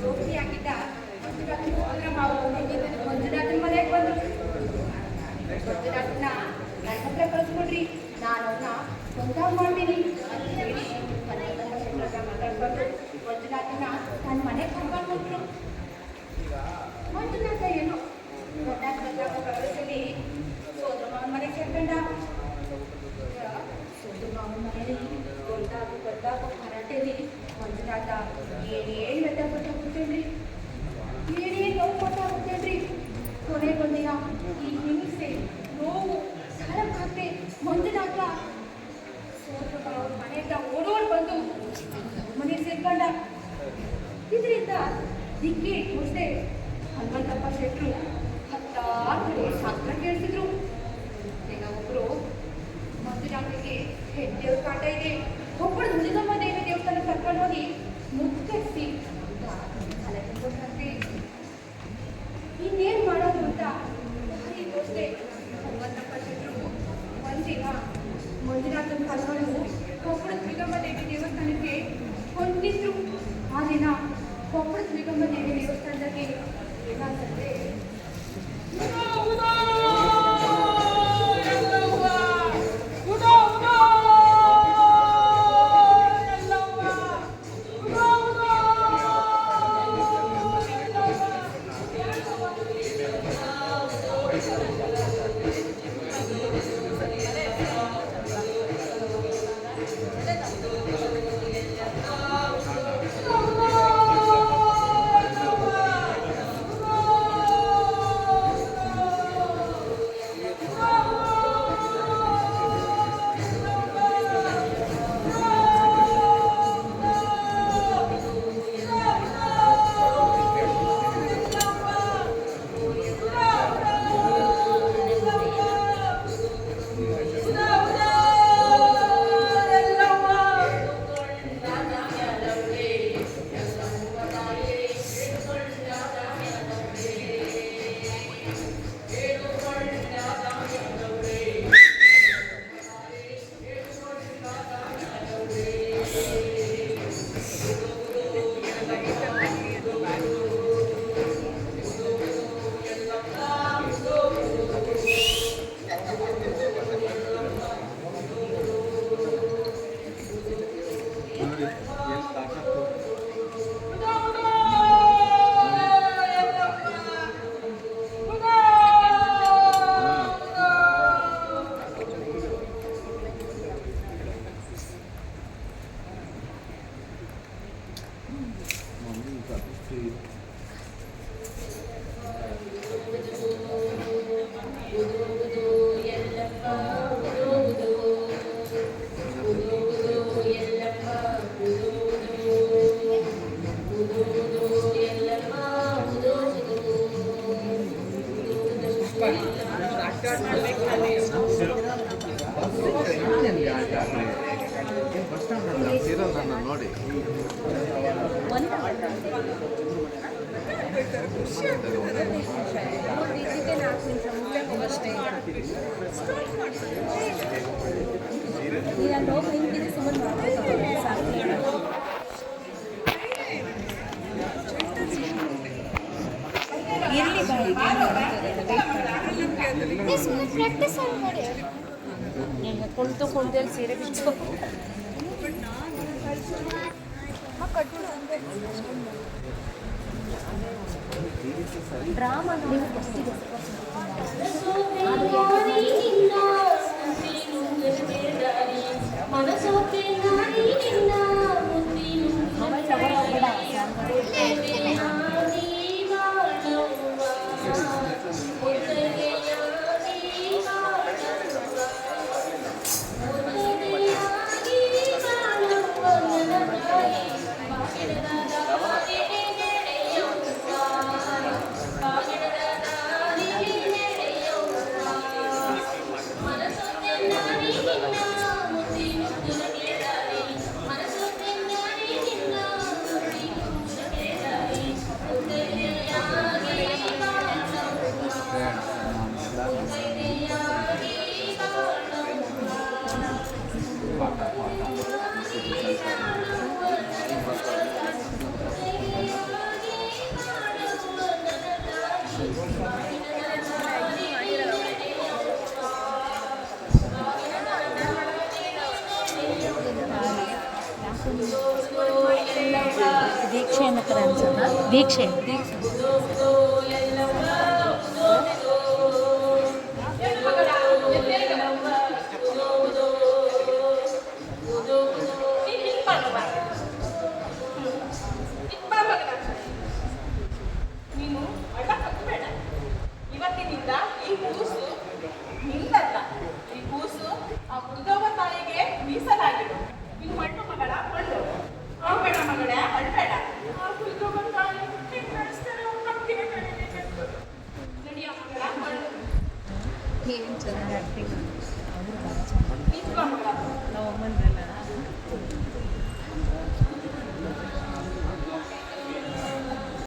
ಜೋಗಿಯಾಗಿದ್ದ ಮಂಜುನಾಥನ ಮನೆಗೆ ಬಂದ್ರು. ಮಂಜುನಾಥನ ನನ್ನ ಹತ್ರ ಕಳಿಸ್ಕೊಡ್ರಿ, ನಾನು ಅವನ್ನ ಸ್ವಂತ ಮಾಡ್ತೀನಿ ಅಂತ ಹೇಳಿ ಮಾತಾಡ್ಕೊಂಡು ಮಂಜುನಾಥನ ನನ್ನ ಮನೆಗೆ ಕರ್ಕೊಂಡು ಹೋಗ್ರು. ಮಂಜುನಾಥ ಏನು ಪ್ರವೇಶದಲ್ಲಿ ಸೋದರ ಮಾವನ ಮನೆಗೆ ಸೇರ್ಕೊಂಡ. ಸೋದರ ಮಾವನ ಮನೆಯಲ್ಲಿ ಗೊತ್ತಾಗೋ ಭರಾಟೆಲಿ ಮಂಜುನಾಥ ಏನೇನು ವ್ಯಥ ಗೊತ್ತಾಗುತ್ತೇನ್ರಿ, ಏನೇನು ನೋವು ಗೊತ್ತಾಗುತ್ತೇನ್ರಿ. ಕೊನೆಗೊಂದಿನ ಈ ಹಿಂಸೆ ನೋವು ಸಲಕಾಗ್ತೆ ಮಂಜುನಾಥ ಸೋದರ ಮಾವನ ಮನೆಯಿಂದ ಓಡೋಡ್ ಬಂದು ಮನೆಗೆ ಸೇರ್ಕೊಂಡ. ಇದರಿಂದ ದಿಕ್ಕಿ ತೋರಿಸದೆ ಹನುಮಂತಪ್ಪ ಶೆಟ್ರು ಹತ್ತಾರು ಕಡೆ ಶಾಸ್ತ್ರ ಕೇಳಿಸಿದ್ರು. ಈಗ ಒಬ್ರು ಮಂಜುನಾಥಿಗೆ ಹೆಜ್ಜೆಯ ಕಾಟ ಇದೆ, ಒಬ್ಬಳು ದುರ್ಗಮ್ಮ ದೇವಿ ದೇವಸ್ಥಾನ ಕರ್ಕೊಂಡು ಹೋಗಿ ಮುತ್ತರಿಸಿ ಅಂತ ತಲೆ ತುಂಬಿಕೊಂಡ್ರಂತೆ. ಇನ್ನೇನ್ ಮಾಡೋದು ಅಂತ ದಾರಿ ತೋರಿಸದೆ ಹನುಮಂತಪ್ಪ ಶೆಟ್ರು ಒಂದಿನ ಮಂಜುನಾಥನ ಕರ್ಕೊಂಡು ಒಬ್ಬಳು ದುರ್ಗಮ್ಮ ದೇವಿ ದೇವಸ್ಥಾನಕ್ಕೆ ಹೊಂದಿದ್ರು. ಆ ದಿನ ಒಬ್ಬಳು ದುರ್ಗಮ್ಮ ದೇವಿ ದೇವಸ್ಥಾನದಲ್ಲಿ ಏನಾಗ್ತದೆ, ನೋಡಿ ಕುಳಿತುಕೊಂಡೆ ಸೀರೆ ಬಿಚ್ಚು ಡ್ರಾಮಾ ನೀವು ಮನಸ್ಸು ಹೆಸರು ಅನ್ಸುತ್ತಾ? ದೀಕ್ಷೆ. ನೀನು ಅಡ್ಡ ಕಟ್ಟಬೇಡ. ಇವತ್ತಿನಿಂದ ಈ ಕೂಸು ನಿಂದಲ್ಲ. ಈ ಕೂಸು ಆ ಬುದ್ಧವ್ವ ತಾಯಿಗೆ ಮೀಸಲಾಗಿಡು. ನೀನು ಮಣ್ಣು ಮಗಳ ಮಣ್ಣು ಅಳ್ಬೇಡ ಮಗಳೇ, ಅಳ್ಬೇಡ. ಆ ಬುದ್ಧವ್ವ ತಾಯಿ ಹೆಂಗ್ ನಡೆಸ್ತಾರೋ ನಮ್ಗೆ ನಡಿಯ ಮಗಳ ಮಣ್ಣು. ಏನು ಚೆನ್ನಾಗಿ ಆ್ಯಕ್ಟಿಂಗ್